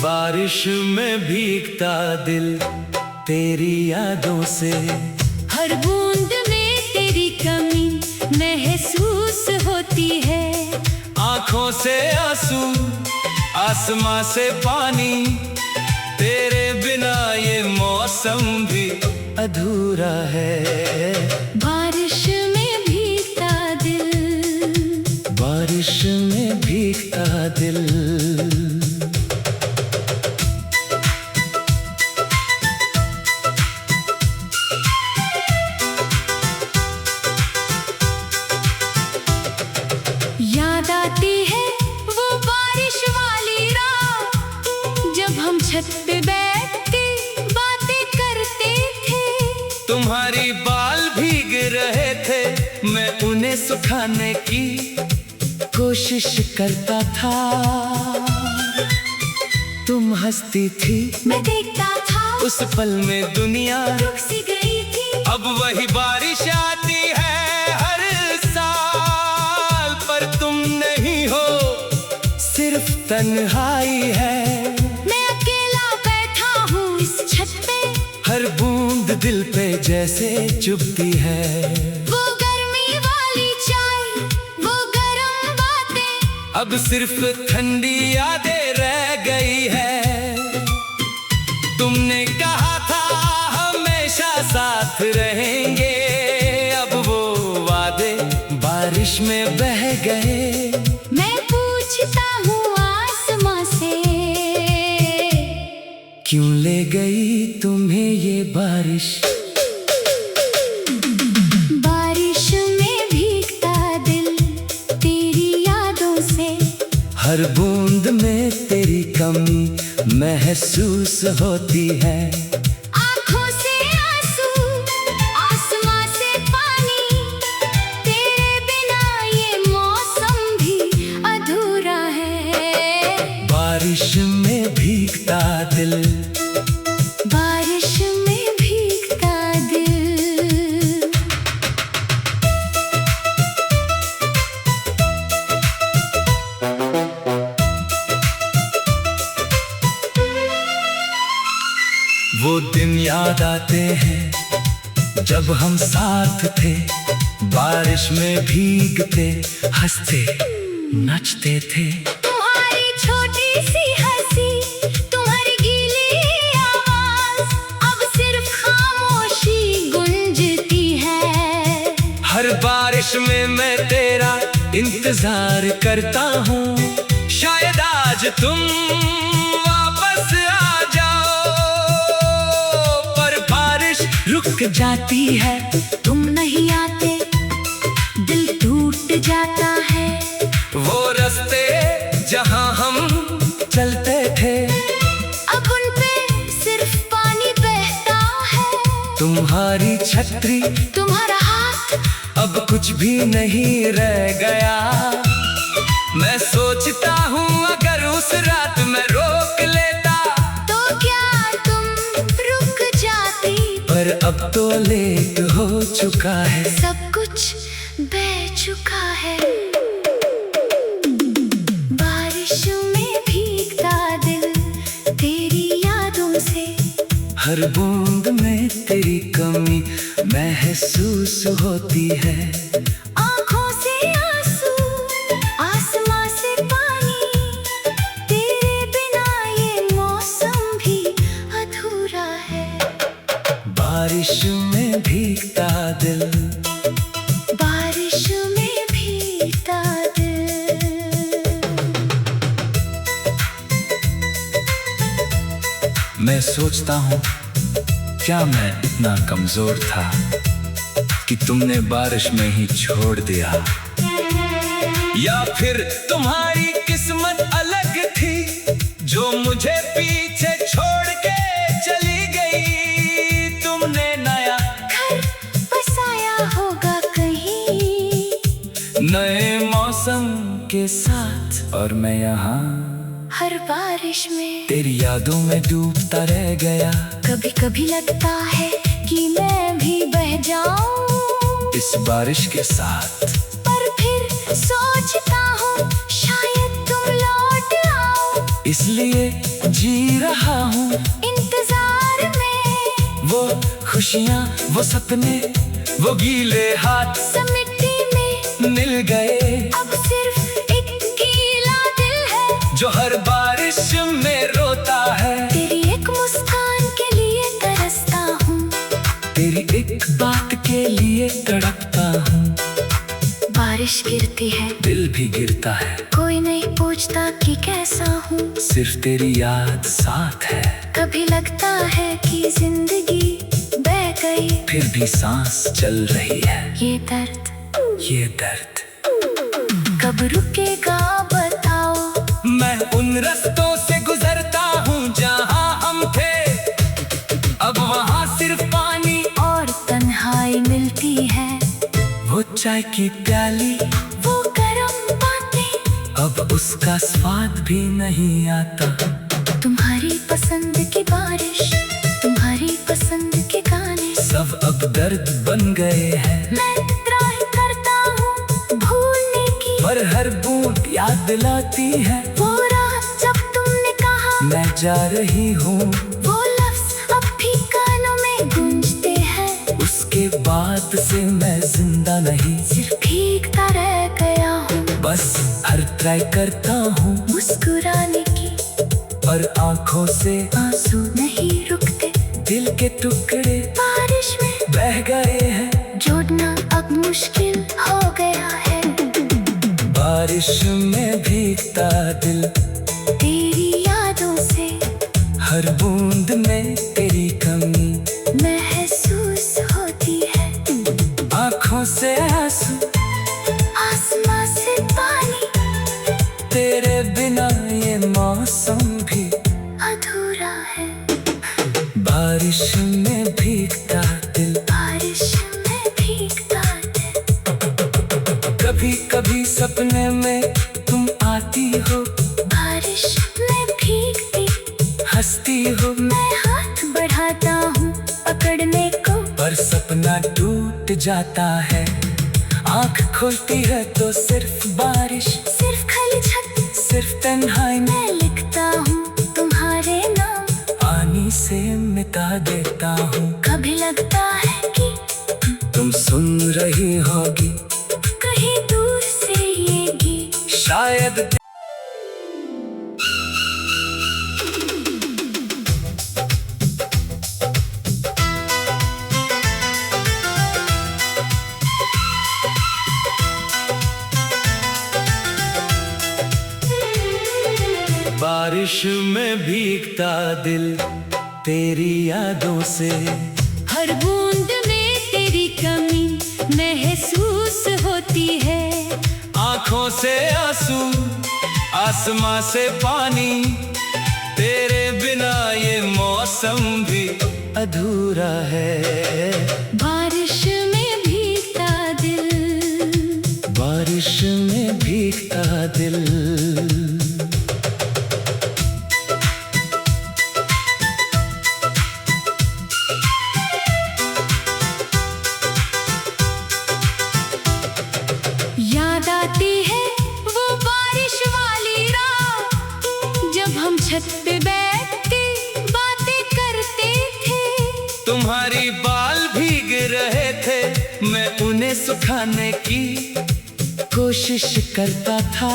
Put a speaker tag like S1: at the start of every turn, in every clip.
S1: बारिश में भीगता दिल तेरी यादों से,
S2: हर बूंद में तेरी कमी महसूस होती है।
S1: आंखों से आंसू आसमां से पानी, तेरे बिना ये मौसम भी अधूरा है।
S2: बारिश में भीगता दिल,
S1: बारिश में भीगता दिल।
S2: याद आती है वो बारिश वाली रात, जब हम छत पे बैठ के बातें करते थे।
S1: तुम्हारी बाल भीग रहे थे, मैं उन्हें सुखाने की कोशिश करता था। तुम हंसती थी,
S2: मैं देखता था,
S1: उस पल में दुनिया
S2: रुक सी गई थी।
S1: अब वही बारिश आती है हर साल, पर तुम नहीं हो, सिर्फ तन्हाई है।
S2: मैं अकेला बैठा हूँ इस छत पे,
S1: हर बूंद दिल पे जैसे चुभती है।
S2: वो गर्मी वाली चाय, वो गरम बातें,
S1: अब सिर्फ ठंडी यादें रह गई है। तुमने कहा था हमेशा साथ रहेंगे, अब वो वादे बारिश में बह गए।
S2: मैं पूछता हूँ आसमां से,
S1: क्यों ले गई तुम्हें ये बारिश।
S2: बारिश में भीगता दिल तेरी यादों से,
S1: हर बूंद में तेरी कमी महसूस होती है।
S2: आँखों से आंसू आसमां से पानी, तेरे बिना ये मौसम भी अधूरा है।
S1: बारिश में भीगता दिल,
S2: बारिश में भीगता दिल।
S1: वो दिन याद आते हैं जब हम साथ थे, बारिश में भीगते हंसते नचते थे।
S2: तुम्हारी छोटी सी हंसी, तुम्हारी गीली आवाज, अब सिर्फ खामोशी गूंजती है।
S1: हर बारिश में मैं तेरा इंतजार करता हूँ, शायद आज तुम वापस आ जाओ। पर बारिश रुक जाती है,
S2: तुम नहीं आते, दिल टूट जाता है।
S1: वो रास्ते जहाँ हम चलते थे,
S2: अब उन पे सिर्फ पानी बहता है।
S1: तुम्हारी छतरी
S2: तुम्हारा हाथ,
S1: अब कुछ भी नहीं रह गया। मैं सोचता हूँ अगर उस रात मैं रोक लेता,
S2: तो क्या तुम रुक जाती।
S1: पर अब तो लेट हो चुका है।
S2: सब कुछ बह चुका है। बारिश में भीगता दिल तेरी यादों से,
S1: हर बूंद में तेरी कमी महसूस होती है।
S2: आँखों से आंसू आसमां से पानी, तेरे बिना ये मौसम भी अधूरा है।
S1: बारिश में भीगता दिल,
S2: बारिश में भीगता दिल।
S1: मैं सोचता हूँ क्या मैं इतना कमजोर था कि तुमने बारिश में ही छोड़ दिया, या फिर तुम्हारी किस्मत अलग थी जो मुझे पीछे छोड़ के चली गई। तुमने नया
S2: घर बसाया होगा कहीं,
S1: नए मौसम के साथ, और मैं यहाँ
S2: हर बारिश में
S1: तेरी यादों में डूबता रह गया।
S2: कभी कभी लगता है कि मैं भी बह जाऊं
S1: इस बारिश के साथ,
S2: पर फिर सोचता हूँ शायद तुम लौट आओ।
S1: इसलिए जी रहा हूँ
S2: इंतजार में।
S1: वो खुशियाँ, वो सपने, वो गीले हाथ
S2: सब मिट्टी में
S1: मिल गए।
S2: अब सिर्फ एक गीला दिल है
S1: जो हर बारिश में रोता है।
S2: तेरी एक मुस्कान के लिए तरसता हूँ,
S1: तेरी एक बात के लिए तड़पता हूँ।
S2: बारिश गिरती है
S1: दिल भी गिरता है,
S2: कोई नहीं पूछता कि कैसा हूँ।
S1: सिर्फ तेरी याद साथ है।
S2: कभी लगता है कि जिंदगी बह गई,
S1: फिर भी सांस चल रही है।
S2: ये दर्द
S1: ये दर्द
S2: कब रुकेगा बताओ।
S1: मैं उन रास्तों से गुजरता हूँ जहाँ हम थे, अब वहाँ सिर्फ पानी
S2: और तन्हाई मिलती है।
S1: वो चाय की प्याली,
S2: वो गरम बातें,
S1: अब उसका स्वाद भी नहीं आता।
S2: तुम्हारी पसंद की बारिश, तुम्हारी पसंद के गाने,
S1: सब अब दर्द बन गए हैं।
S2: मैं ट्राई करता हूँ भूलने की,
S1: पर हर बूंद याद दिलाती है।
S2: वो रात जब तुमने कहा
S1: मैं जा रही हूँ,
S2: वो लफ्ज अब भी कानों में गूंजते हैं।
S1: उसके बाद से मैं जिंदा नहीं,
S2: सिर्फ भीगता रह गया हूँ।
S1: बस हर ट्राई करता हूँ
S2: मुस्कुराने की,
S1: पर आंखों से
S2: आंसू नहीं रुकते।
S1: दिल के टुकड़े
S2: बारिश में
S1: बह गए हैं।
S2: जोड़ना अब मुश्किल हो गया है।
S1: बारिश में भीगता दिल,
S2: तेरी यादों से
S1: हर बूंद में तेरी कमी
S2: महसूस होती है।
S1: आंखों से आंसू,
S2: आसमां से पानी,
S1: तेरे बिना ये मौसम भी
S2: अधूरा है।
S1: बारिश में भीगता दिल,
S2: बारिश में भीगता दिल,
S1: कभी कभी सपने में तुम आती हो,
S2: बारिश में भीगती
S1: हंसती हो।
S2: मैं हाथ बढ़ाता हूँ पकड़ने को,
S1: पर सपना टूट जाता है। आंख खुलती है तो सिर्फ बारिश,
S2: सिर्फ खाली छत,
S1: सिर्फ तन्हाई में
S2: मैं लिखता हूँ तुम्हारे नाम,
S1: पानी से मिटा देता हूँ।
S2: कभी लगता है कि
S1: तुम सुन रही होगी
S2: कहीं दूर से ये गीत।
S1: शायद। बारिश में भीगता दिल तेरी यादों से,
S2: हर बूंद में तेरी कमी महसूस होती है।
S1: आंखों से आंसू, आसमां से पानी, तेरे बिना ये मौसम भी अधूरा है।
S2: बारिश में भीगता दिल,
S1: बारिश में भीगता दिल,
S2: याद आती है वो बारिश वाली रात, जब हम छत पे बैठ के बातें करते थे।
S1: तुम्हारी बाल भीग रहे थे, मैं उन्हें सुखाने की कोशिश करता था।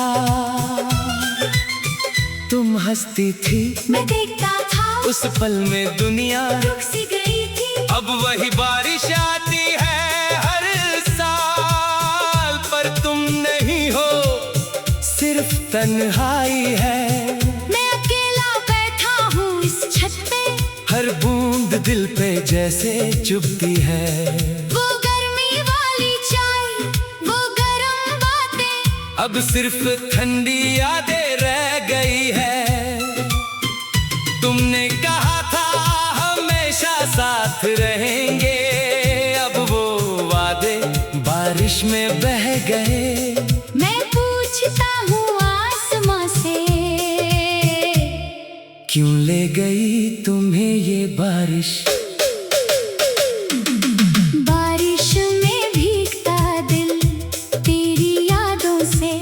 S1: तुम हंसती थी,
S2: मैं देखता था,
S1: उस पल में दुनिया
S2: रुक सी गई थी।
S1: अब वही बारिश आती है हर साल, पर तुम नहीं हो, सिर्फ तन्हाई है।
S2: मैं अकेला बैठा हूँ इस छत पे,
S1: हर बूंद दिल पे जैसे चुभती है।
S2: वो गर्मी वाली चाय, वो गरम बातें,
S1: अब सिर्फ ठंडी यादें रह गई है। तुमने कहा था हमेशा साथ रहेंगे, अब वो वादे बारिश में बह गए।
S2: मैं पूछता हूँ आसमां से,
S1: क्यों ले गई तुम्हें ये बारिश।
S2: बारिश में भीगता दिल तेरी यादों से,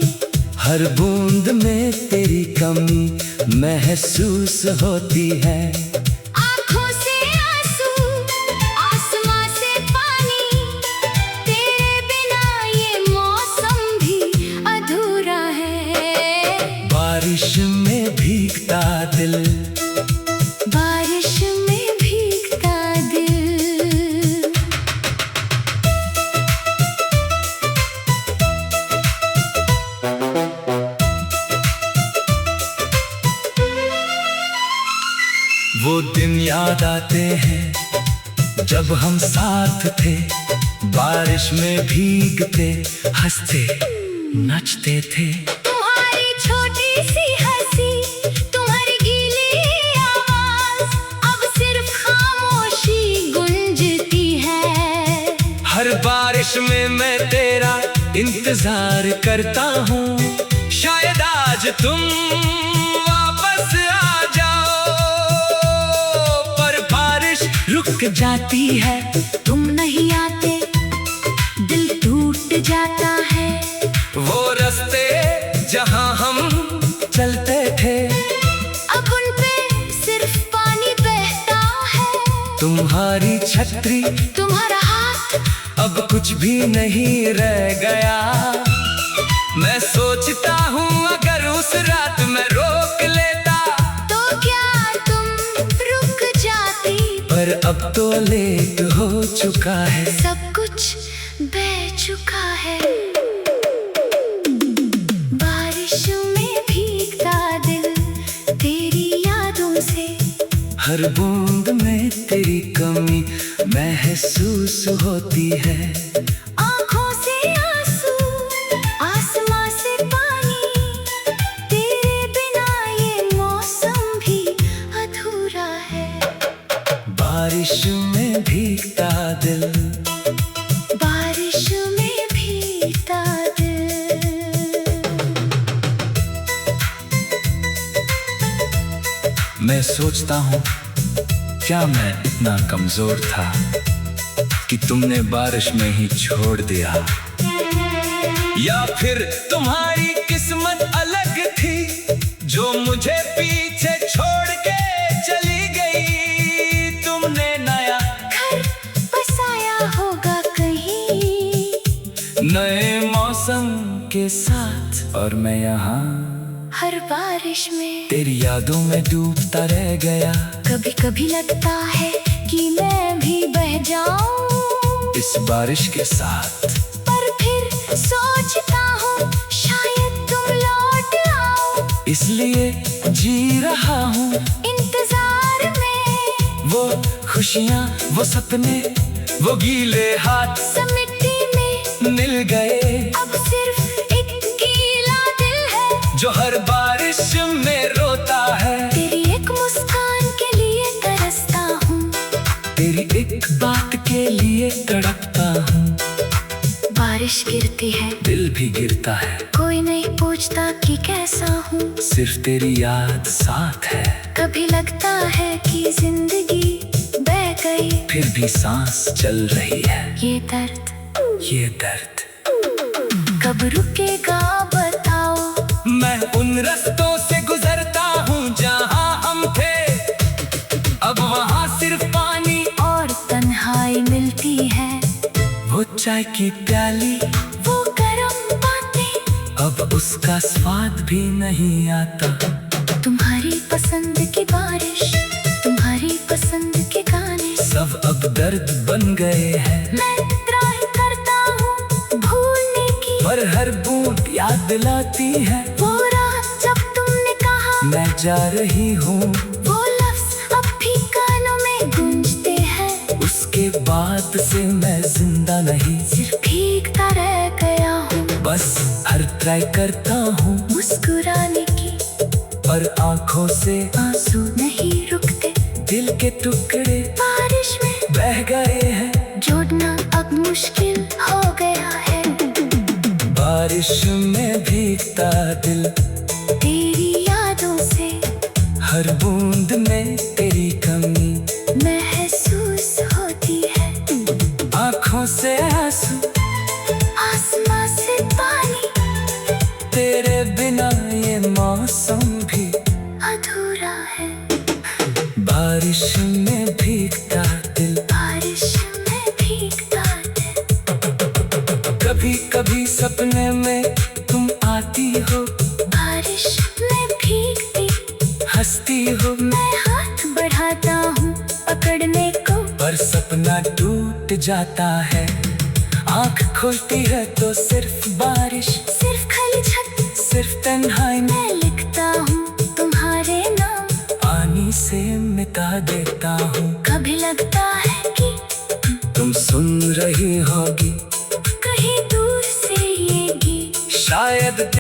S1: हर बूंद में तेरी कमी महसूस होती है।
S2: आँखों से आंसू, आसमां से पानी, तेरे बिना ये मौसम भी अधूरा है।
S1: बारिश में भीगता दिल,
S2: बारिश में भीगता दिल।
S1: वो दिन याद आते हैं जब हम साथ थे, बारिश में भीगते हंसते नचते थे।
S2: तुम्हारी छोटी सी हंसी, तुम्हारी गीली आवाज, अब सिर्फ खामोशी गूंजती है।
S1: हर बारिश में मैं तेरा इंतजार करता हूँ, शायद आज तुम वापस आ जाओ। पर बारिश रुक जाती है,
S2: तुम नहीं आते, दिल टूट जाता है।
S1: वो रास्ते जहाँ हम चलते थे,
S2: अब उन पे सिर्फ पानी बहता है।
S1: तुम्हारी छतरी,
S2: तुम्हारा हाथ,
S1: अब कुछ भी नहीं रह गया। मैं सोचता हूँ अगर उस रात मैं रोक लेता,
S2: तो क्या तुम रुक जाती।
S1: पर अब तो लेट हो चुका है।
S2: सब कुछ बह चुका है। बारिश में भीगता दिल, तेरी यादों से।
S1: हर बूंद में तेरी कमी महसूस होती है।
S2: आँखों से आंसू, आसमां से पानी, तेरे बिना ये मौसम भी अधूरा है।
S1: बारिश में भीगता दिल,
S2: बारिश में भीगता दिल।
S1: मैं सोचता हूँ क्या मैं इतना कमजोर था कि तुमने बारिश में ही छोड़ दिया। या फिर तुम्हारी किस्मत अलग थी जो मुझे पीछे छोड़ के चली गई। तुमने नया
S2: घर बसाया होगा कहीं,
S1: नए मौसम के साथ, और मैं यहाँ
S2: हर बारिश में
S1: तेरी यादों में डूबता रह गया।
S2: कभी कभी लगता है कि मैं भी बह जाऊं
S1: इस बारिश के साथ,
S2: पर फिर सोचता हूँ शायद तुम लौट आओ।
S1: इसलिए जी रहा हूँ
S2: इंतजार में
S1: वो खुशियाँ, वो सपने, वो गीले हाथ
S2: सब मिट्टी में
S1: मिल गए।
S2: अब सिर्फ एक गीला दिल है
S1: जो हर बारिश में रोता है।
S2: तेरी एक मुस्कान के लिए तरसता हूँ,
S1: तेरी एक बात के लिए तड़पता हूँ।
S2: बारिश गिरती है,
S1: दिल भी गिरता है,
S2: कोई नहीं पूछता कि कैसा हूँ।
S1: सिर्फ तेरी याद साथ है।
S2: कभी लगता है कि जिंदगी बह गई,
S1: फिर भी सांस चल रही है।
S2: ये दर्द
S1: ये दर्द
S2: कब रुकेगा बताओ।
S1: मैं उन रास्तों से गुजरता हूँ जहाँ हम थे, अब वहाँ सिर्फ पानी
S2: और तन्हाई मिलती है।
S1: वो चाय की प्याली,
S2: वो गरम बातें,
S1: अब उसका स्वाद भी नहीं आता।
S2: तुम्हारी पसंद की बारिश, तुम्हारी पसंद के गाने,
S1: सब अब दर्द बन गए हैं।
S2: मैं ट्राई करता हूँ भूलने की,
S1: पर हर बूंद याद दिलाती है।
S2: वो रात जब तुमने कहा
S1: मैं जा रही हूँ,
S2: वो लफ्ज अब भी कानों में गूंजते हैं।
S1: उसके बाद से मैं जिंदा नहीं,
S2: सिर्फ भीगता रह गया हूँ।
S1: बस हर ट्राई करता हूँ
S2: मुस्कुराने की,
S1: पर आंखों से
S2: आंसू नहीं रुकते।
S1: दिल के टुकड़े
S2: बारिश में
S1: बह गए हैं।
S2: जोड़ना अब मुश्किल हो गया है।
S1: बारिश में भीगता दिल,
S2: तेरी यादों से
S1: हर बूंद में तेरी कमी
S2: महसूस होती है।
S1: आंखों से आंसू,
S2: आसमां से पानी,
S1: तेरे बिना ये मौसम भी करती हो,
S2: मैं हाथ बढ़ाता हूँ पकड़ने को,
S1: पर सपना टूट जाता है। आँख खुलती है तो सिर्फ बारिश,
S2: सिर्फ खाली छत,
S1: सिर्फ तन्हाई में
S2: मैं लिखता हूँ तुम्हारे नाम,
S1: पानी से मिटा देता हूँ।
S2: कभी लगता है कि
S1: तुम सुन रही होगी
S2: कहीं दूर से ये गीत,
S1: शायद